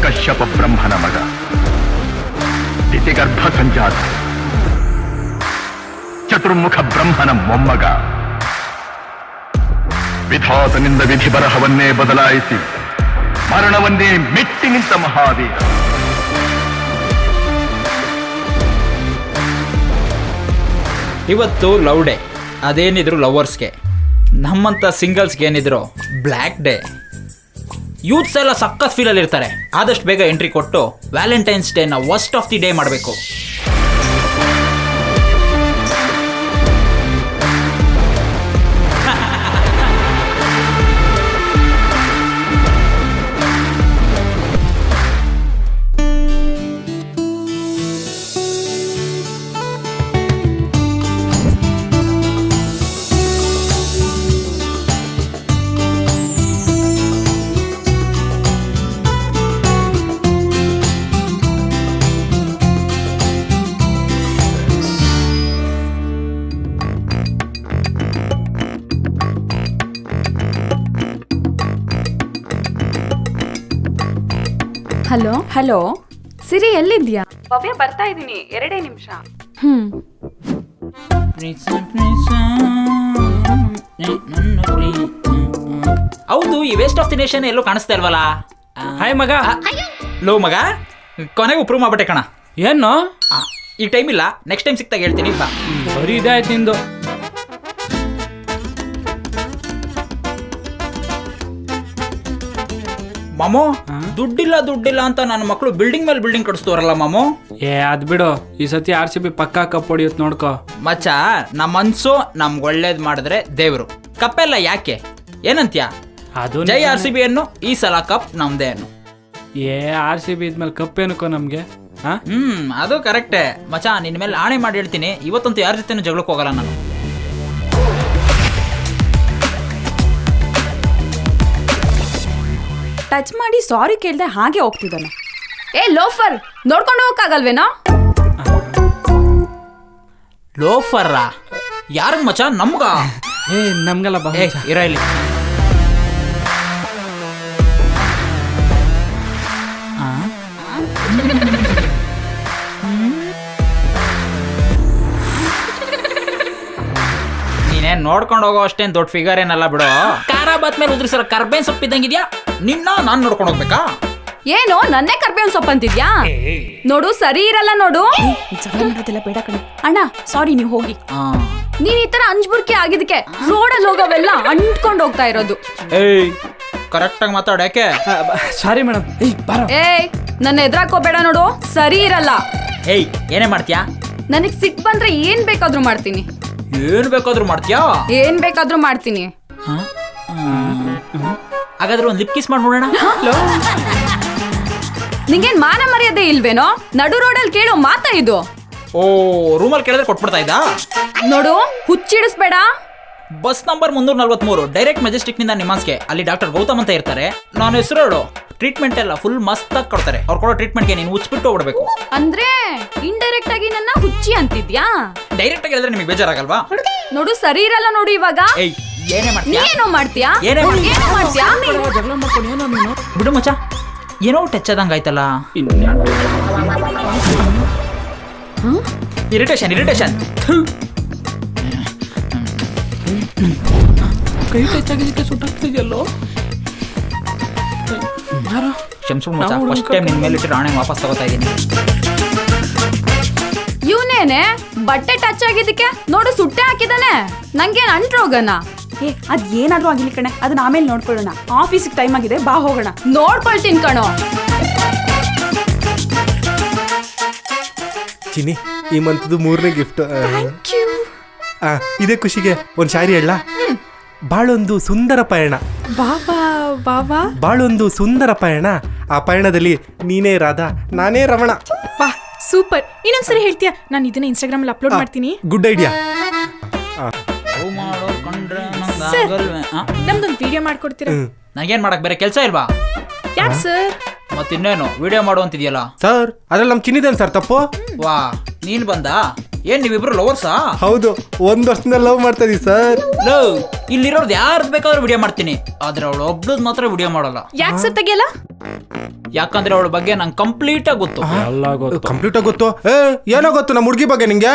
ಕಶ್ಯಪ ಬ್ರಹ್ಮನ ಮಗ, ತಿಥಿಗರ್ಭ ಸಂಜಾತ, ಚತುರ್ಮುಖ ಬ್ರಹ್ಮನ ಮೊಮ್ಮಗ, ವಿಧಾತನಿಂದ ವಿಧಿ ಬರಹವನ್ನೇ ಬದಲಾಯಿಸಿ ಮರಣವನ್ನೇ ಮೆಟ್ಟಿ ನಿಂತ ಮಹಾವೀರ. ಇವತ್ತು ಲವ್ ಡೇ, ಅದೇನಿದ್ರು ಲವರ್ಸ್ಗೆ, ನಮ್ಮಂಥ ಸಿಂಗಲ್ಸ್ಗೆ ಏನಿದ್ರು ಬ್ಲ್ಯಾಕ್ ಡೇ. ಯೂತ್ಸ್ ಎಲ್ಲ ಸಕ್ಕತ್ ಫೀಲಲ್ಲಿ ಇರ್ತಾರೆ. ಆದಷ್ಟು ಬೇಗ ಎಂಟ್ರಿ ಕೊಟ್ಟು ವ್ಯಾಲೆಂಟೈನ್ಸ್ ಡೇನ ವರ್ಸ್ಟ್ ಆಫ್ ದಿ ಡೇ ಮಾಡಬೇಕು. ಹಲೋ ಹಲೋ ಸಿರಿ, ಎಲ್ಲಿದ್ಯಾ? ಭವ್ಯ, ಬರ್ತಾ ಇದ್ದೀನಿ, 2 ನಿಮಿಷ. ಹೌದು, ಈ ವೇಸ್ಟ್ ಆಫ್ ದಿ ನೇಷನ್ ಎಲ್ಲೂ ಕಾಣಿಸ್ತಾ ಇಲ್ವಲ್ಲ? ಹಾಯ್ ಮಗ. ಲೋ ಮಗ, ಕೊನೆಗೂ ಪ್ರೂವ್ ಮಾಡ್ಬಿಟ್ಟೆ ಕಣ. ಏನು ಈಗ ಟೈಮ್ ಇಲ್ಲ, ನೆಕ್ಸ್ಟ್ ಟೈಮ್ ಸಿಕ್ತಾಗ ಹೇಳ್ತೀನಿ. ಬಾ. ಬರೀ ಇದಾಯ್ತು ನಿಂದು. ಮಾಮೋ, ದುಡ್ಡಿಲ್ಲ ಅಂತ ನನ್ನ ಮಕ್ಕಳು ಬಿಲ್ಡಿಂಗ್ ಮೇಲೆ ಬಿಲ್ಡಿಂಗ್ ಕಟ್ಸ್ತವ್ರಲ್ಲ ಮಾಮೋ. ಅದ್ ಬಿಡು, ಈ ಸತಿ RCB ಪಕ್ಕಾ ಕಪ್ ಹೊಡಿಯುತ್ತೆ ನೋಡ್ಕೋ. ಮಚ್ಚ, ನಮ್ಮ ಮನ್ಸು ನಮ್ಗೆ ಒಳ್ಳೇದ್ ಮಾಡಿದ್ರೆ ದೇವ್ರು. ಕಪ್ಪೆಲ್ಲ ಯಾಕೆ, ಏನಂತ್ಯಾ? ಅದು ಜೈ RCB ಅನ್ನು, ಈ ಸಲ ಕಪ್ ನಮ್ದೇ ಅನ್ನು. RCB ಇದ್ಮೇಲೆ ಕಪ್ ಏನಕ್ಕೋ ನಮ್ಗೆ? ಅದು ಕರೆಕ್ಟೇ ಮಚ್ಚ. ನಿನ್ ಮೇಲೆ ಆಣೆ ಮಾಡಿ ಹೇಳ್ತೀನಿ, ಇವತ್ತಂತೂ ಯಾರ ಜೊತೆನೂ ಜಗಳಕ್ಕೆ ಹೋಗಲ್ಲ ನಾನು. ಟಚ್ ಮಾಡಿ ಸಾರಿ ಕೇಳ್ದೆ ಹಾಗೆ ಹೋಗ್ತಿದ್ದಾನೆ. ಲೋಫರ್, ನೋಡ್ಕೊಂಡು ಹೋಗಕ್ಕಾಗಲ್ವೇನೋ? ಲೋಫರ್ರಾ? ಯಾರಿಗ ಮಚ್ಚ? ನಮ್ಗ? ನಮ್ಗೆಲ್ಲ ಬಾ. ಇರ ಇಲ್ಲಿ. ನೀನೇನ್ ನೋಡ್ಕೊಂಡು ಹೋಗೋ ಅಷ್ಟೇನ್ ದೊಡ್ಡ ಫಿಗರ್ ಏನಲ್ಲ ಬಿಡು. ಖಾರ ಬಾತ್ ಮೇಲೆ ಉದ್ರಿಸೋ ಕರ್ಬೇನ್ ಸೊಪ್ಪಿದ್ದಂಗಿದ್ಯಾ ನಿನ್ನ. ನಾನ್ ನೋಡ್ಕೊಂಡು ಹೋಗ್ಬೇಕಾ? ಏನೋ ನನ್ನೇ ಕರ್ಬೇವಿನ ಸೊಪ್ಪು ಅಂತಿದ್ಯಾ? ನೋಡು, ಸರಿ ಇರಲ್ಲ ನೋಡು. ಜಗಳ ಮಾಡೋದೆಲ್ಲ ಬೇಡ ಕಣೆ. ಅಣ್ಣ ಸಾರಿ, ನೀವು ಹೋಗಿ. ನೀನ್ ಈ ತರ ಅಂಜ್ಬುರ್ಕಿ ಆಗಿದ್ದಕ್ಕೆ ರೋಡಲ್ಲಿ ಹೋಗೋವೆಲ್ಲ ಅಂಟ್ಕೊಂಡು ಹೋಗ್ತಾ ಇರೋದು. ಕರೆಕ್ಟ್ ಆಗಿ ಮಾತಾಡ. ಯಾಕೆ? Sorry madam. ನನ್ನ ಎದುರಾಕೋಬೇಡ ನೋಡು, ಸರಿ ಇರಲ್ಲ. ಏನೇ ಮಾಡ್ತೀಯಾ? ನನಗ್ ಸಿಕ್ ಬಂದ್ರೆ ಏನ್ ಬೇಕಾದ್ರೂ ಮಾಡ್ತೀನಿ. ಏನ್ ಬೇಕಾದ್ರೂ ಮಾಡ್ತೀಯಾ? ಏನ್ ಬೇಕಾದ್ರೂ ಮಾಡ್ತೀನಿ. ಹಾಗಾದ್ರೆ ಒಂದ್ ಲಿಪ್ ಕಿಸ್ ಮಾಡಿ ನೋಡೋಣ. ನಿಂಗೇನ್ ಮಾನ ಮರ್ಯಾದೆ ಇಲ್ವೇನೋ? ನಡು ರೋಡಲ್ಲಿ ಕೇಳೋ ಮಾತಾ ಇದು? ರೂಮಲ್ಲಿ ಕೇಳಿದ್ರೆ ಕೊಟ್ಬಿಡ್ತಾ ಇದ್ದ? ನೋಡು, ಹುಚ್ಚಿಡಿಸ್ಬೇಡ. ಬಸ್ ನಂಬರ್ 343 ಡೈರೆಕ್ಟ್ ಮೆಜೆಸ್ಟಿಕ್ ನಿಂದ ನಿಮಾನ್ಸ್ಗೆ. ಅಲ್ಲಿ ಡಾಕ್ಟರ್ ಗೌತಮ್ ಅಂತ ಇರ್ತಾರೆ. ನಾನು ಹೆಸರು ಹೇಳು. ಟ್ರೀಟ್ಮೆಂಟ್ ಎಲ್ಲ ಫುಲ್ ಮಸ್ತ್ ಆಗಿ ಕೊಡ್ತಾರೆ. ಅವ್ರು ಕೊಡೋ ಟ್ರೀಟ್ಮೆಂಟ್ಗೆ ನೀನು ಹುಚ್ಚಿಬಿಟ್ಟು ಹೋಗ್ಬಿಡ್ಬೇಕು. ಅಂದ್ರೆ ಇಂಡೈರೆಕ್ಟ್ ಆಗಿ ನನ್ನ ಹುಚ್ಚಿ ಅಂತಿದ್ಯಾ? ಡೈರೆಕ್ಟ್ ಆಗಿ ಹೇಳಿದ್ರೆ ನಿಮಗೆ ಬೇಜಾರಾಗಲ್ವಾ? ನೋಡು, ಸರಿ ಇರಲ್ಲ ನೋಡು. ಇವಾಗ ಏನೇ ಮಾಡ್ತೀಯಾ? ಏನೋ ಮಾಡ್ತೀಯಾ? ಬಿಡು ಮಚ್ಚ, ಏನೋ ಟಚ್ ಆದಂಗ ಆಯ್ತಲ್ಲ. ಇರಿಟೇಷನ್ ಕೈ ಟಚ್ ಆಗಿದ್ದಕ್ಕೆ ಸುಟ್ಟಾಗ್ತಿದೆಯಲ್ಲೋ. ಶಂಸುಳ್ ಮಚ್ಚ, ಫಸ್ಟ್ ಟೈಮ್ ನಿನ್ ಮೇಲೆ ರಾಣೆ ವಾಪಸ್ ತಗೋತಾ ಇದ್ದೀನಿ. ಇವನೇನೆ ಬಟ್ಟೆ ಟಚ್ ಆಗಿದ್ದಕ್ಕೆ ನೋಡು ಸುಟ್ಟೆ ಹಾಕಿದಾನೆ. ನಂಗೇನ್ ಅಂಟ್ರೋಗನ? ಅದ್ ಏನಾದ್ರೂ ಆಗಿಲ್ಲ ಕಣೆ, ಅದನ್ನ ಆಮೇಲೆ ನೋಡ್ಕೊಳ್ಳೋಣ. ಆಫೀಸಿಗೆ ಟೈಮ್ ಆಗಿದೆ, ಬಾ ಹೋಗೋಣ. ನೋಡ್ಕೊಳ್ತೀನಿ ಕಣೋ. ಚಿನಿ, ಈ ಮಂತ್ದು 3ನೇ ಗಿಫ್ಟ್. ಇದೇ ಖುಷಿಗೆ ಒಂದ್ ಶಾಯರಿ ಹೇಳ. ಬಾಳೊಂದು ಸುಂದರ ಪಯಣ. ಬಾಬಾ ಬಾಬಾ ಬಾಳೊಂದು ಸುಂದರ ಪಯಣ. ಆ ಪಯಣದಲ್ಲಿ ನೀನೇ ರಾಧಾ, ನಾನೇ ರಮಣ. ವಾ ಸೂಪರ್. ಇನ್ನೊಂದ್ಸರಿ ಹೇಳ್ತೀಯಾ? ನಾನು ಇದನ್ನ ಇನ್ಸ್ಟಾಗ್ರಾಮ್ ಅಲ್ಲಿ ಅಪ್ಲೋಡ್ ಮಾಡ್ತೀನಿ. Good idea. ನಮ್ದೊಂದು ವಿಡಿಯೋ ಮಾಡ್ಕೊಡ್ತೀರಾ? ನಂಗೇನ್ ಮಾಡಕ್ ಬೇರೆ ಕೆಲಸ ಇಲ್ವಾ? ಯಾಕೆ ಸರ್? ಮತ್ತಿನ್ನೇನು ವಿಡಿಯೋ ಮಾಡುವಂತಿದ್ಯಲ್ಲ. ಸರ್ ಅದ್ರಲ್ಲಿ ನಮ್ ಚಿನ್ನಿದೇನ್ ಸರ್ ತಪ್ಪು? ವಾ ನೀನ್ ಬಂದ? ಏನ್ ನೀವಿಬ್ರು ಲವರ್ಸಾ? ಹೌದು, 1 ವರ್ಷದಿಂದ ಲವ್ ಮಾಡ್ತಾ ಇದೀವಿ ಸರ್. ಲವ್ ಇಲ್ಲಿರೋರ್ದು ಯಾರ್ದು ಬೇಕಾದ್ರೂ ವಿಡಿಯೋ ಮಾಡ್ತೀನಿ, ಆದ್ರೆ ಅವಳು ಒಬ್ಳದ್ ಮಾತ್ರ ವಿಡಿಯೋ ಮಾಡಲ್ಲ. ಯಾಕೆ ಸರ್ ತೆಗಿಯಲ್ಲ? ಯಾಕಂದ್ರೆ ಅವಳ ಬಗ್ಗೆ ನಂಗೆ ಕಂಪ್ಲೀಟ್ ಆಗಿ ಗೊತ್ತು. ಎಲ್ಲ ಗೊತ್ತು. ಕಂಪ್ಲೀಟ್ ಆಗಿ ಗೊತ್ತು. ಏನೋ ಗೊತ್ತು ನಮ್ಮ ಹುಡುಗಿ ಬಗ್ಗೆ ನಿಂಗೆ?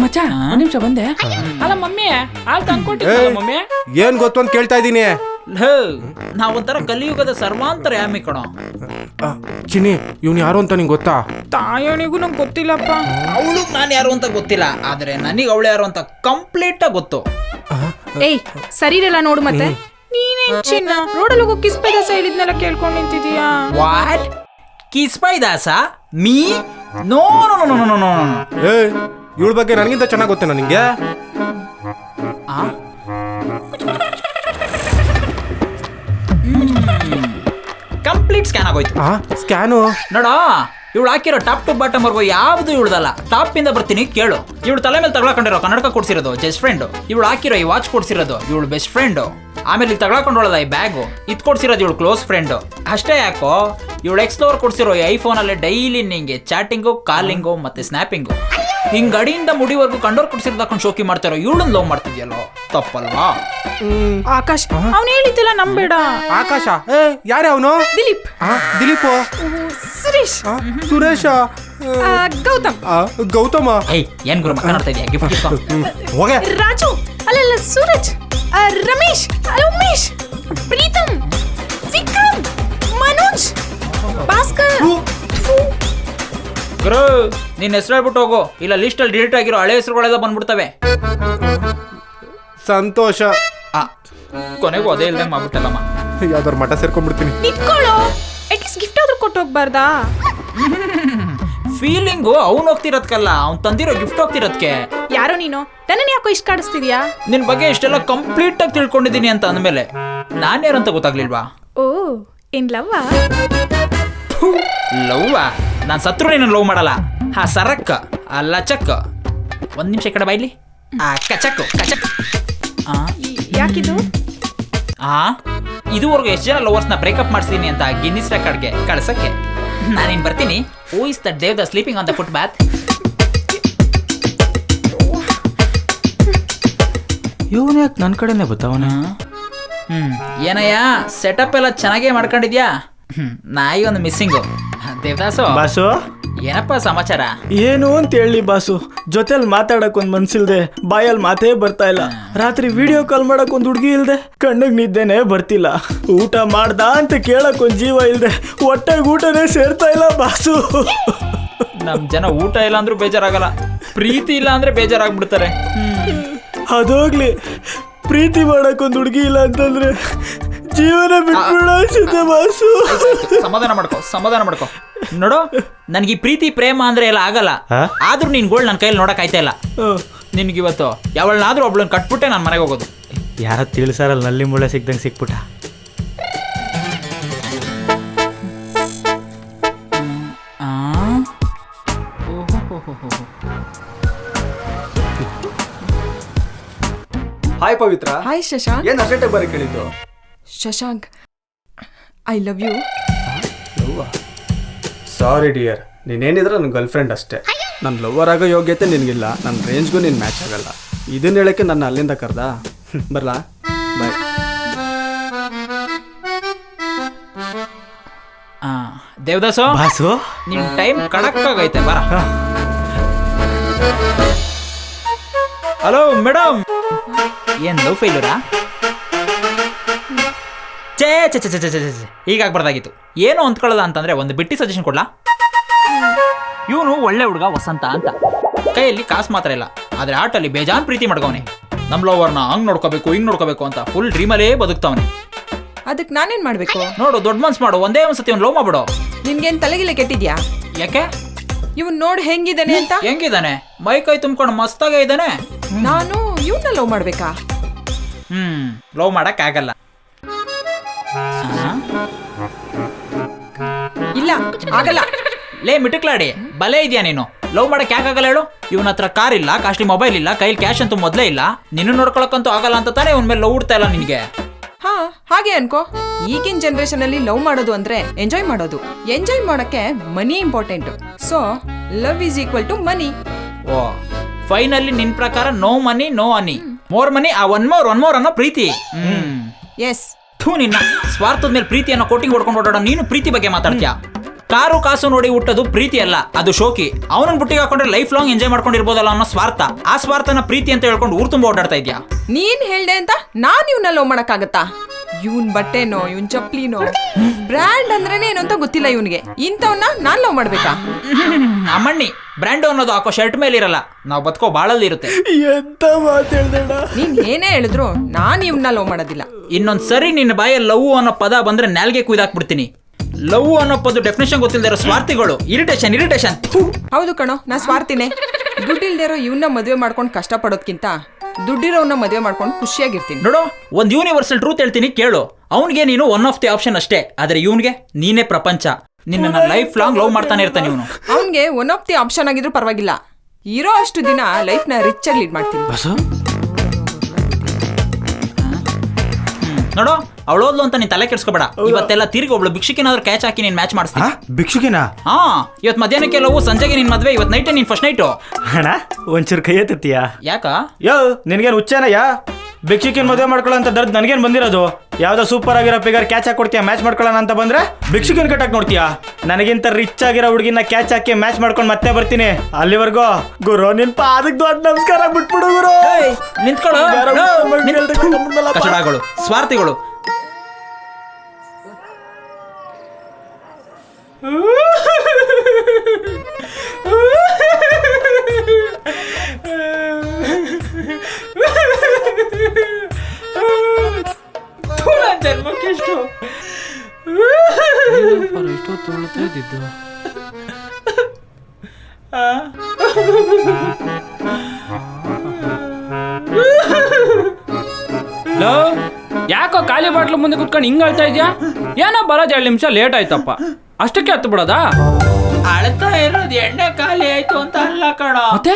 ಮಚ್ಚ ಒಂದ್ ನಿಮಿಷ ಬಂದೆ. ಅಲ್ಲ ಮಮ್ಮಿ ಹಾಲ್ ತಂದ್ಕೊಟ್ಟಿದ್ದ ಮಮ್ಮಿ. ಏನ್ ಗೊತ್ತು ಅಂತ ಕೇಳ್ತಾ ಇದೀನಿ. ನಾವೊಂಥರ ಕಲಿಯುಗದ ಸರ್ವಾಂತರ ಯಾಮಿ ಕಣೋ. ಚಿನ್ನಿ, ಇವ್ನು ಯಾರು ಅಂತ ನಿಂಗೆ ಗೊತ್ತಾ? ತಾಯೋನಿಗೂ ನಂಗೆ ಗೊತ್ತಿಲ್ಲಪ್ಪ. ಅವಳು ನಾನು ಯಾರು ಅಂತ ಗೊತ್ತಿಲ್ಲ, ಆದ್ರೆ ನನಗೆ ಅವಳು ಯಾರು ಅಂತ ಕಂಪ್ಲೀಟ್ ಆಗಿ ಗೊತ್ತು. ಏಯ್ ಸರಿ ಇರಲ್ಲ ನೋಡು. ಮತ್ತೆ ನೀನೇನ್ ಚಿನ್ನ ರೋಡಲ್ಲಿ ಹೋಗೋ ಕಿಸ್ಪೆ ದಾಸ ಹೇಳಿದ್ನೆಲ್ಲ ಕೇಳ್ಕೊಂಡು ನಿಂತಿದೀಯಾ? ವಾಟ್? ಕಿಸ್ಪೈ ದಾಸ? Me? No no no no no no. ಇವಳ ಬಗ್ಗೆ ನನಗಿಂತ ಚೆನ್ನಾಗಿ ಗೊತ್ತೇನೋ ನಿಂಗೆ? ಕಂಪ್ಲೀಟ್ ಸ್ಕ್ಯಾನ್ ಆಗೋಯ್ತು. ಸ್ಕ್ಯಾನು ನೋಡ, ಇವಳು ಹಾಕಿರೋ ಟಾಪ್ ಟು ಬಾಟಮ್ ವರ್ಗು ಯಾವ್ದು ಇವಳ್ದಲ್ಲ. ಟಾಪ್ ಇಂದ ಬರ್ತೀನಿ ಕೇಳು. ಇವಳು ತಲೆ ಮೇಲೆ ತಗೊಳಕೊಂಡಿರೋ ಕನ್ನಡಕ ಕೊಡ್ಸಿರೋದು ಜಸ್ಟ್ ಫ್ರೆಂಡ್. ಇವಳು ಹಾಕಿರೋ ಈ ವಾಚ್ ಕೊಡ್ಸಿರೋದು ಇವಳು ಬೆಸ್ಟ್ ಫ್ರೆಂಡ್. ಆಮೇಲೆ ಇಲ್ಲಿ ತಗೊಳಕೊಂಡೊಳದ ಈ ಬ್ಯಾಗು ಇದ್ ಕೊಡ್ಸಿರೋದು ಇವಳು ಕ್ಲೋಸ್ ಫ್ರೆಂಡ್. ಅಷ್ಟೇ ಯಾಕೋ, ಇವಳು ಎಕ್ಸ್ಪ್ಲೋರ್ ಕೊಡ್ಸಿರೋ ಈ ಐಫೋನ್ ಅಲ್ಲೇ ಡೈಲಿ ನಿಂಗೆ ಚಾಟಿಂಗು, ಕಾಲಿಂಗು ಮತ್ತೆ ಸ್ನ್ಯಾಪಿಂಗು, ಹಿಂಗ್ ಅಡಿಯಿಂದ ಮುಡಿವರೆಗೂ ಕಂಡೋರ್ ಕೊಡ್ಸಿರೋದು ಹಾಕೊಂಡು ಶೋಕಿ ಮಾಡ್ತಾರೋ ಇವಳನ್ನ ಲವ್ ಮಾಡ್ತಿದ್ಯಲ್ಲೋ, ತಪ್ಪಲ್ವಾ? ಆಕಾಶ್ ಅವ್ನು ಹೇಳಿದ್ದಿಲ್ಲ ನಂಬೇಡ. ಆಕಾಶ? ಯಾರೇ ಅವನು? ದಿಲೀಪ್. ದಿಲೀಪ್? ಸುರೇಶ್. ಸುರೇಶ? ಗೌತಮ್. ಗೌತಮ? ಏನ್ ಗುರು ಮಾತಾಡ್ತಾ ಇದೀಯ? ಗಿಫ್ಟ್ ಹೋಗೆ. ರಾಜು. ಅಲ್ಲ ಸೂರಜ್. ರಮೇಶ್. ಉಮೇಶ್. ಪ್ರೀತಮ್. ವಿಕ್ರಮ್. ಮನೋಜ್. ಭಾಸ್ಕರ್. ಗುರು ನಿನ್ನ ಹೆಸರು ಹೇಳ್ಬಿಟ್ಟು ಹೋಗು, ಇಲ್ಲ ಲಿಸ್ಟ್ ಅಲ್ಲಿ ಡಿಲೀಟ್ ಆಗಿರೋ ಹಳೆ ಹೆಸರುಗಳೆಲ್ಲ ಬಂದ್ಬಿಡ್ತವೆ. ಸಂತೋಷ. ಕೊನೆಗೂ ಅದೇ ಇಲ್ದಂಗೆ ಮಾಡ್ಬಿಟ್ಟಲ್ಲಮ್ಮ. ಯಾವ್ದಾರು ಮಠ ಸೇರ್ಕೊಂಡ್ಬಿಡ್ತೀನಿ. ನಿಂತ್ಕೊಳ್ಳೋ, ಅಟ್ಲೀಸ್ಟ್ ಗಿಫ್ಟ್ ಆದ್ರೂ ಕೊಟ್ಟು ಹೋಗ್ಬಾರ್ದಾ? ಫೀಲಿಂಗು ಅವ್ನು ಹೋಗ್ತಿರೋದ್ಕಲ್ಲ, ಅವ್ನು ತಂದಿರೋ ಗಿಫ್ಟ್ ಹೋಗ್ತಿರೋದಕ್ಕೆ. ಯಾರೋ ನೀನು ನನ್ನನ್ನು ಯಾಕೋ ಇಷ್ಟ ಕಾಡಿಸ್ತಿದ್ಯಾ? ನಿನ್ ಬಗ್ಗೆ ಇಷ್ಟೆಲ್ಲ ಕಂಪ್ಲೀಟ್ ಆಗಿ ತಿಳ್ಕೊಂಡಿದ್ದೀನಿ ಅಂತ ಅಂದಮೇಲೆ ನಾನು ಯಾರಂತ ಗೊತ್ತಾಗ್ಲಿಲ್ವಾ? ಓ ಏನ್ ಲವ್ವಾ? ಲವ್ವಾ? ನಾನು ಸತ್ರು ನೀನು ಲವ್ ಮಾಡಲ್ಲ. ಸರಕ್ಕ ಅಲ್ಲ ಚಕ್ಕ. ಒಂದ್ ನಿಮಿಷ ಈ ಕಡೆ ಬಾಯ್ಲಿ. ಕಚಕ್ ಕಚಕ್. ಯಾಕಿದು? ಇದುವರೆಗೂ ಎಷ್ಟು ಜನ ಲವರ್ಸ್ನ ಬ್ರೇಕಪ್ ಮಾಡಿಸ್ತೀನಿ ಅಂತ ಗಿನ್ನಿಸ್ ರೆಕಾರ್ಡ್ಗೆ ಕಳ್ಸಕ್ಕೆ ನಾನಿನ್ ಬರ್ತೀನಿ. Who is that Dev the sleeping on the footpath? ಇವನು ಯಾಕೆ ನನ್ನ ಕಡೆನೆ ಬರ್ತಾವನ? ಏನಯ್ಯ ಸೆಟಪ್ ಎಲ್ಲ ಚೆನ್ನಾಗೇ ಮಾಡ್ಕೊಂಡಿದ್ಯಾ? ನಾಯಿ ಒಂದು ಮಿಸ್ಸಿಂಗು. ದೇವದಾಸು ಬಾಸು, ಏನಪ್ಪ ಸಮಾಚಾರ? ಏನು ಅಂತ ಹೇಳಿ ಬಾಸು, ಜೊತೆಲಿ ಮಾತಾಡಕ್ ಒಂದ್ ಮನ್ಸಿಲ್ದೆ, ಬಾಯಲ್ಲಿ ಮಾತೇ ಬರ್ತಾ ಇಲ್ಲ. ರಾತ್ರಿ ವಿಡಿಯೋ ಕಾಲ್ ಮಾಡಕ್ ಒಂದ್ ಹುಡುಗಿ ಇಲ್ದೆ, ಕಣ್ಣಿಗೆ ನಿದ್ದೆನೆ ಬರ್ತಿಲ್ಲ. ಊಟ ಮಾಡ್ದ ಅಂತ ಕೇಳಕ್ ಒಂದ್ ಜೀವ ಇಲ್ದೆ, ಹೊಟ್ಟೆಗೆ ಊಟನೇ ಸೇರ್ತಾ ಇಲ್ಲ ಬಾಸು. ನಮ್ ಜನ ಊಟ ಇಲ್ಲ ಅಂದ್ರೂ ಬೇಜಾರಾಗಲ್ಲ, ಪ್ರೀತಿ ಇಲ್ಲ ಅಂದ್ರೆ ಬೇಜಾರಾಗ್ಬಿಡ್ತಾರೆ. ಅದೋಗ್ಲಿ, ಪ್ರೀತಿ ಮಾಡಕ್ ಒಂದ್ ಹುಡುಗಿ ಇಲ್ಲ ಅಂತಂದ್ರೆ ಜೀವನ ಬಿಟ್ಬಿಡ ಅನ್ಸುತ್ತೆ ಬಾಸು. ಸಮಾಧಾನ ಮಾಡ್ಕೊ. ನೋಡು, ನನ್ಗೆ ಈ ಪ್ರೀತಿ ಪ್ರೇಮ ಅಂದ್ರೆ ಎಲ್ಲ ಆಗಲ್ಲ. ಆದ್ರೂ ನಿನ್ ಗೋಳ್ ನನ್ನ ಕೈಯಲ್ಲಿ ನೋಡಕ್ ಆಯ್ತಾ ಇಲ್ಲ. ನಿನ್ಗಿವತ್ತು ಯಾವಳನ್ನಾದ್ರೂ ಒಬ್ಳನ್ನ ಕಟ್ಬಿಟ್ಟೆ ನಾನು ಮನೆಗೆ ಹೋಗೋದು. ಯಾರ ತಿಳಿಸಾರಲ್ಲ, ನಲ್ಲಿ ಮುಳ್ಳೆ ಸಿಕ್ದಂಗೆ ಸಿಕ್ಬಿಟ್ಟ. ಹಾಯ್ ಪವಿತ್ರ. ಹಾಯ್ ಶಶಾಂಕ್. ಏನ್ ಅರ್ಜೆಂಟಾಗಿ ಬರೀ ಕೇಳಿದ್ದು? Shashank, I love you. Sorry dear, ನೀನೇನಿದ್ರೆ ನನ್ನ ಗರ್ಲ್ ಫ್ರೆಂಡ್ ಅಷ್ಟೇ. ನನ್ನ ಲವರ್ ಆಗೋ ಯೋಗ್ಯತೆ ನಿನಗಿಲ್ಲ, ನನ್ನ ರೇಂಜ್ಗೂ ನೀನು ಮ್ಯಾಚ್ ಆಗಲ್ಲ. ಇದನ್ನ ಹೇಳಕ್ಕೆ ನನ್ನ ಅಲ್ಲಿಂದ ಕರ್ದ. ಬರಲಾ? ಬಾಯ್. ದೇವದಾಸು ಬಾಸು, ನಿನ್ ಟೈಮ್ ಕಡಕ್ಕಾಗೈತೆ, ಬರ. ಹಲೋ ಮೇಡಮ್, ಏನ್ ಲವ್ ಫೇಲ್ಯೂರಾ? ಚೇ ಚೇ ಚೇ ಚೇ ಚೇ ಹೀಗಾಗ್ಬಾರ್ದಾಗಿತ್ತು. ಏನು ಅಂದ್ಕೊಳ್ಳಲ್ಲ ಅಂತಂದ್ರೆ ಒಂದು ಬಿಟ್ಟಿ ಸಜೆಷನ್ ಕೊಡ್ಲಾ? ಇವನು ಒಳ್ಳೆ ಹುಡುಗ ವಸಂತ ಅಂತ, ಕೈಯಲ್ಲಿ ಕಾಸು ಮಾತ್ರ ಇಲ್ಲ, ಆದ್ರೆ ಆಟಲ್ಲಿ ಬೇಜಾನ್ ಪ್ರೀತಿ ಮಾಡ್ಕವನೆ. ನಮ್ ಲವರ್ನ ಹಂಗ್ ನೋಡ್ಕೋಬೇಕು ಹಿಂಗ್ ನೋಡ್ಕೋಬೇಕು ಅಂತ ಫುಲ್ ಡ್ರೀಮಲ್ಲೇ ಬದುಕ್ತಾವನೆ. ಅದಕ್ಕೆ ನಾನೇನ್ ಮಾಡ್ಬೇಕು? ನೋಡು, ದೊಡ್ಡ ಮನ್ಸ್ ಮಾಡು, ಒಂದೇ ಒಂದ್ಸತಿ ಅವ್ನು ಲವ್ ಮಾಡ್ಬಿಡು. ನಿನ್ಗೇನ್ ತಲೆಗಿಲ್ಲ ಕೆಟ್ಟಿದ್ಯಾ? ಯಾಕೆ? ಇವ್ನ್ ನೋಡ್ ಹೆಂಗಿದಾನೆ ಅಂತ. ಹೆಂಗಿದಾನೆ? ಮೈ ಕೈ ತುಂಬ್ಕೊಂಡು ಮಸ್ತಾಗೆ ಇದ್ದಾನೆ. ನಾನು ಇವ್ನ ಲವ್ ಮಾಡ್ಬೇಕಾ? ಲವ್ ಮಾಡಕ್ ಆಗಲ್ಲ. ಇಲ್ಲ ಆಗಲ್ಲ. ಲೇ ಮಿಟಕ್ಲಾಡಿ, ಬಲೆ ಇದೆಯಾ ನೀನು? ಲವ್ ಮಾಡಕ್ ಯಾಕಾಗಲ್ಲ ಹೇಳು? ಇವನ ಹತ್ರ ಕಾರ್ ಇಲ್ಲ, ಕಾಸ್ಟ್ಲಿ ಮೊಬೈಲ್ ಇಲ್ಲ, ಕೈಲಿ ಕ್ಯಾಶ್ ಅಂತೂ ಮೊದಲೇ ಇಲ್ಲ. ನಿನ್ನ ನೋಡ್ಕೊಳಕ್ಕಂತೂ ಆಗಲ್ಲ ಅಂತ ತಾನೇ ಇವನ್ ಮೇಲೆ ಲವ್ ಉಡ್ತಾ ಇಲ್ಲ ನಿನಗೆ. ಹಾ ಹಾಗೆ ಅನ್ಕೋ. ಈಗಿನ ಜನರೇಷನ್ ಅಲ್ಲಿ ಲವ್ ಮಾಡೋದು ಅಂದ್ರೆ ಎಂಜಾಯ್ ಮಾಡೋದು. ಎಂಜಾಯ್ ಮಾಡಕ್ಕೆ money important. So love is equal to money. Oh, finally ನಿನ್ ಪ್ರಕಾರ no money no honey, more money one more ಅನ್ನೋ ಪ್ರೀತಿ. ಎಸ್. ಥೂ, ನಿನ್ನ ಸ್ವಾರ್ಥದ ಮೇಲೆ ಪ್ರೀತಿ ಅನ್ನೋ ಕೋಟಿಂಗ್ ಹೊಡ್ಕೊಂಡು ಓಡಾಡೋ ನೀನು ಪ್ರೀತಿ ಬಗ್ಗೆ ಮಾತಾಡ್ತೀಯ. ಕಾರು ಕಾಸು ನೋಡಿ ಹುಟ್ಟೋದು ಪ್ರೀತಿ ಅಲ್ಲ, ಅದು ಶೋಕಿ. ಅವನನ್ನ ಬುಟ್ಟಿಗೆ ಹಾಕೊಂಡ್ರೆ ಲೈಫ್ ಲಾಂಗ್ ಎಂಜಾಯ್ ಮಾಡ್ಕೊಂಡಿರ್ಬೋದಲ್ಲ ಅನ್ನೋ ಸ್ವಾರ್ಥ. ಆ ಸ್ವಾರ್ಥನ ಪ್ರೀತಿ ಅಂತ ಹೇಳ್ಕೊಂಡು ಊರು ತುಂಬ ಓಡಾಡ್ತಾ ಇದ್ಯಾ. ನೀನ್ ಹೇಳ್ದೆ ಅಂತ ನಾನ್ ಇವ್ನ ಲವ್ ಮಾಡಕ್ಕಾಗತ್ತಾ? ಇವನ್ ಬಟ್ಟೆನೋ ಇವನ್ ಚಪ್ಲಿನೋ ಬ್ರ್ಯಾಂಡ್ ಅಂದ್ರೇನೆ ಏನು ಅಂತ ಗೊತ್ತಿಲ್ಲ ಇವನ್ಗೆ. ಇಂಥವನ್ನ ನಾನ್ ಲವ್ ಮಾಡ್ಬೇಕಾ? ಅಮ್ಮಣ್ಣಿ, ಬ್ರ್ಯಾಂಡು ಅನ್ನೋದು ಹಾಕೋ ಶರ್ಟ್ ಮೇಲೆ ಇರಲ್ಲ, ನಾವು ಬದುಕೋ ಬಾಳಲ್ಲಿ ಇರುತ್ತೆ. ಎಂತ ಮಾತಾಡ್ದಣ್ಣ. ನೀನ್ ಏನೇ ಹೇಳಿದ್ರು ನಾನ್ ಇವ್ನ ಲವ್ ಮಾಡೋದಿಲ್ಲ. ಇನ್ನೊಂದ್ ಸರಿ ನಿನ್ನ ಬಾಯಲ್ಲಿ ಲವ್ ಅನ್ನೋ ಪದ ಬಂದ್ರೆ ನಾಲ್ಗೆ ಕುಯ್ದಾಕ್ಬಿಡ್ತೀನಿ. ಲವ್ ಅನ್ನೋ ಪದ ಡೆಫಿನೇಷನ್ ಗೊತ್ತಿಲ್ಲದೆ ಇರೋ ಸ್ವಾರ್ಥಿಗಳು. ಇರಿಟೇಷನ್. ಹೌದು ಕಣೋ, ನಾ ಸ್ವಾರ್ಥಿನೇ. ದುಡ್ಡಿಲ್ದೇ ಇರೋ ಇವನ್ನ ಮದುವೆ ಮಾಡ್ಕೊಂಡು ಕಷ್ಟ ಪಡೋದ್ಕಿಂತ ದುಡ್ಡಿರೋನ್ನ ಮದುವೆ ಮಾಡ್ಕೊಂಡು ಖುಷಿಯಾಗಿರ್ತೀನಿ. ನೋಡು, ಒಂದ್ ಯೂನಿವರ್ಸಲ್ ಟ್ರೂತ್ ಹೇಳ್ತೀನಿ ಕೇಳು. ಅವನಿಗೆ ನೀನು ಒನ್ ಆಫ್ ದಿ ಆಪ್ಷನ್ ಅಷ್ಟೇ, ಆದ್ರೆ ಇವನ್ಗೆ ನೀನೇ ಪ್ರಪಂಚ. ನಿನ್ನ ಲೈಫ್ ಲಾಂಗ್ ಲವ್ ಮಾಡ್ತಾನೆ ಇರ್ತಾನೆ ಇವನು. ಅವನ್ಗೆ ಒನ್ ಆಫ್ ದಿ ಆಪ್ಷನ್ ಆಗಿದ್ರು ಪರವಾಗಿಲ್ಲ. ಇರೋ ಅಷ್ಟು ದಿನ ಲೈಫ್ ನ ರಿಚ್ ಆಗಿ ಲೀಡ್ ಮಾಡ್ತೀನಿ. ನೋಡು, ಅವಳೋದ್ಲು ಅಂತ ನೀನ್ ತಲೆ ಕೆಡ್ಸ್ಕೊಬೇಡ. ಇವತ್ತೆಲ್ಲ ತಿರ್ಗಿ ಒಬ್ಳು ಭಿಕ್ಷುಕಿನಾದ್ರೂ ಕ್ಯಾಚ್ ಹಾಕಿ ನೀನ್ ಮ್ಯಾಚ್ ಮಾಡಿಸ್ತೀನಿ. ಭಿಕ್ಷುಕಿನ? ಹಾ, ಇವತ್ ಮಧ್ಯಾಹ್ನಕ್ಕೆ ಲವ್, ಸಂಜೆಗೆ ನಿನ್ ಮದ್ವೆ, ಇವತ್ ನೈಟ್ ನಿನ್ ಫಸ್ಟ್ ನೈಟು. ಅಣ್ಣ ಒಂಚೂರು ಕೈ ಎತ್ತೀಯಾ? ಯಾಕ? ನಿನ್ಗೇನು ಹುಚ್ಚೇನಯ್ಯ? ಭಿಕ್ಷುಕಿನ ಮದುವೆ ಮಾಡ್ಕೊಳ್ಳೋ ಅಂತ ದರ್ದ್ ನನಗೇನು ಬಂದಿರೋದು? ಯಾವ್ದೋ ಸೂಪರ್ ಆಗಿರೋ ಫಿಗರ್ ಕ್ಯಾಚ್ ಹಾಕೊಡ್ತೀಯ ಮ್ಯಾಚ್ ಮಾಡ್ಕೊಳ್ಳೋಣ ಅಂತ ಬಂದ್ರೆ ಭಿಕ್ಷುಕಿನ ಕಟ್ಟಕ್ ನೋಡ್ತೀಯಾ? ನನಗಿಂತ ರಿಚ್ ಆಗಿರೋ ಹುಡುಗಿನ ಕ್ಯಾಚ್ ಹಾಕಿ ಮ್ಯಾಚ್ ಮಾಡ್ಕೊಂಡು ಮತ್ತೆ ಬರ್ತೀನಿ. ಅಲ್ಲಿವರೆಗೂ ಗುರು ನಿನ್ ಪಾದಕ್ಕೆ ದೊಡ್ಡ ನಮಸ್ಕಾರ, ಬಿಟ್ಬಿಡು ಗುರು. ನಿಂತ್ಕೊಳ್ಳೋ. ಕಚಡಗಳು, ಸ್ವಾರ್ಥಿಗಳು. ಜನ್ಮಕ್ಕೆಷ್ಟು ತೊಗೊಳ್ತಾ ಇದ್ದಿದ್ದು. ಯಾಕೋ ಖಾಲಿ ಬಾಟ್ಲು ಮುಂದೆ ಕುತ್ಕೊಂಡು ಹಿಂಗ ಅಳ್ತಾ ಇದ್ಯಾ? ಏನೋ ಬರೋದು 2 ನಿಮಿಷ ಲೇಟ್ ಆಯ್ತಪ್ಪ, ಅಷ್ಟಕ್ಕೆ ಹತ್ತು ಬಿಡೋದಾ? ಅಳ್ತಾ ಇರೋದು ಎಣ್ಣೆ ಖಾಲಿ ಆಯ್ತು ಅಂತ ಅಲ್ಲ ಕಣ. ಮತ್ತೆ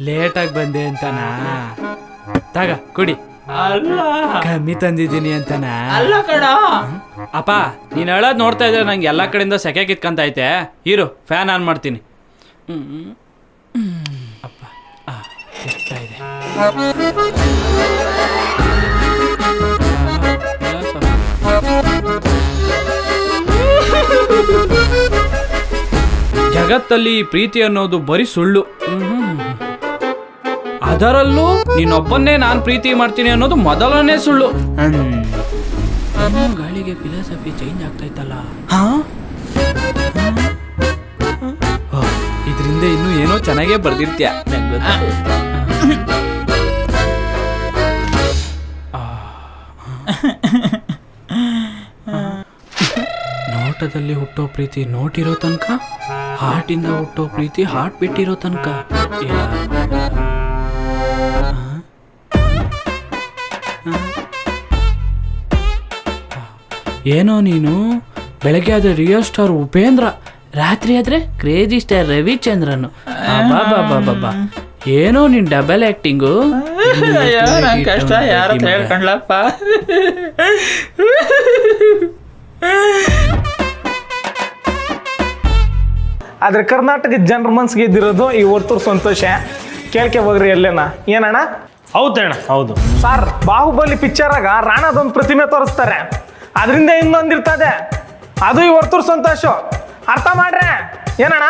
ಲೇಟಾಗಿ ಬಂದೆ ಅಂತನಾ? ತಗ ಕುಡಿ. ಅಲ್ಲ, ಕಮ್ಮಿ ತಂದಿದ್ದೀನಿ ಅಂತನಾ? ಅಲ್ಲ ಕಣ. ಅಪ್ಪ, ನೀನ್ ಹೇಳೋದ್ ನೋಡ್ತಾ ಇದ್ರೆ ನಂಗೆ ಎಲ್ಲಾ ಕಡೆಯಿಂದ ಸೆಕೆ ಕಿತ್ಕಂತ ಐತೆ. ಇರು, ಫ್ಯಾನ್ ಆನ್ ಮಾಡ್ತೀನಿ. ಅಪ್ಪ ತಿರ್ತಾ ಇದೆ. ಜಗತ್ತಲ್ಲಿ ಪ್ರೀತಿ ಅನ್ನೋದು ಬರೀ ಸುಳ್ಳು. ಅದರಲ್ಲೂ ನೀನೊಬ್ಬನ್ನೇ ನಾನು ಪ್ರೀತಿ ಮಾಡ್ತೀನಿ ಅನ್ನೋದು ಮೊದಲನೇ ಸುಳ್ಳು. ಗಾಳಿಗೆ ಫಿಲಾಸಫಿ ಚೇಂಜ್ ಆಗ್ತಾ ಇತ್ತಲ್ಲ. ಇದರಿಂದ ಇನ್ನೂ ಏನೋ ಚೆನ್ನಾಗೇ ಬರ್ದಿರ್ತೀಯ. ನೋಟದಲ್ಲಿ ಹುಟ್ಟೋ ಪ್ರೀತಿ ನೋಟಿರೋ ತನಕ, ಹಾರ್ಟಿಂದ ಹುಟ್ಟೋ ಪ್ರೀತಿ ಹಾರ್ಟ್ ಬಿಟ್ಟಿರೋ ತನಕ. ಏನೋ ನೀನು ಬೆಳಗ್ಗೆ ಆದ್ರೆ ರಿಯಲ್ ಸ್ಟಾರ್ ಉಪೇಂದ್ರ, ರಾತ್ರಿ ಆದ್ರೆ ಕ್ರೇಜಿ ಸ್ಟಾರ್ ರವಿಚಂದ್ರನ್. ಬಾಬಾ ಏನೋ ನಿನ್ ಡಬಲ್ ಆಕ್ಟಿಂಗು. ಕಷ್ಟ ಯಾರ ಹೇಳ್ಕೊಂಡ್ಲಪ್ಪ. ಆದ್ರೆ ಕರ್ನಾಟಕದ ಜನರ ಮನ್ಸಿಗೆ ಇದ್ದಿರೋದು ಈ ವರ್ತೂರ್ ಸಂತೋಷ. ಕೇಳ್ಕೆ ಹೋಗ್ರಿ ಎಲ್ಲೇನ. ಏನಣ್ಣ? ಹೌದಣ್ಣ, ಹೌದು ಸರ್. ಬಾಹುಬಲಿ ಪಿಕ್ಚರಾಗ ರಾಣದೊಂದು ಪ್ರತಿಮೆ ತೋರಿಸ್ತಾರೆ, ಅದರಿಂದ ಇನ್ನೊಂದಿರ್ತದೆ, ಅದು ಈ ವರ್ತೂರ್ ಸಂತೋಷ. ಅರ್ಥ ಮಾಡ್ರೆ ಏನಣ್ಣ?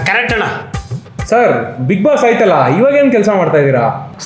ಕರೆಕ್ಟ್ ಅಣ್ಣ. ಸರ್, ಬಿಗ್ ಬಾಸ್ ಆಯ್ತಲ್ಲ, ಇವಾಗ ಏನು ಕೆಲಸ ಮಾಡ್ತಾ ಇದ್ದೀರಾ?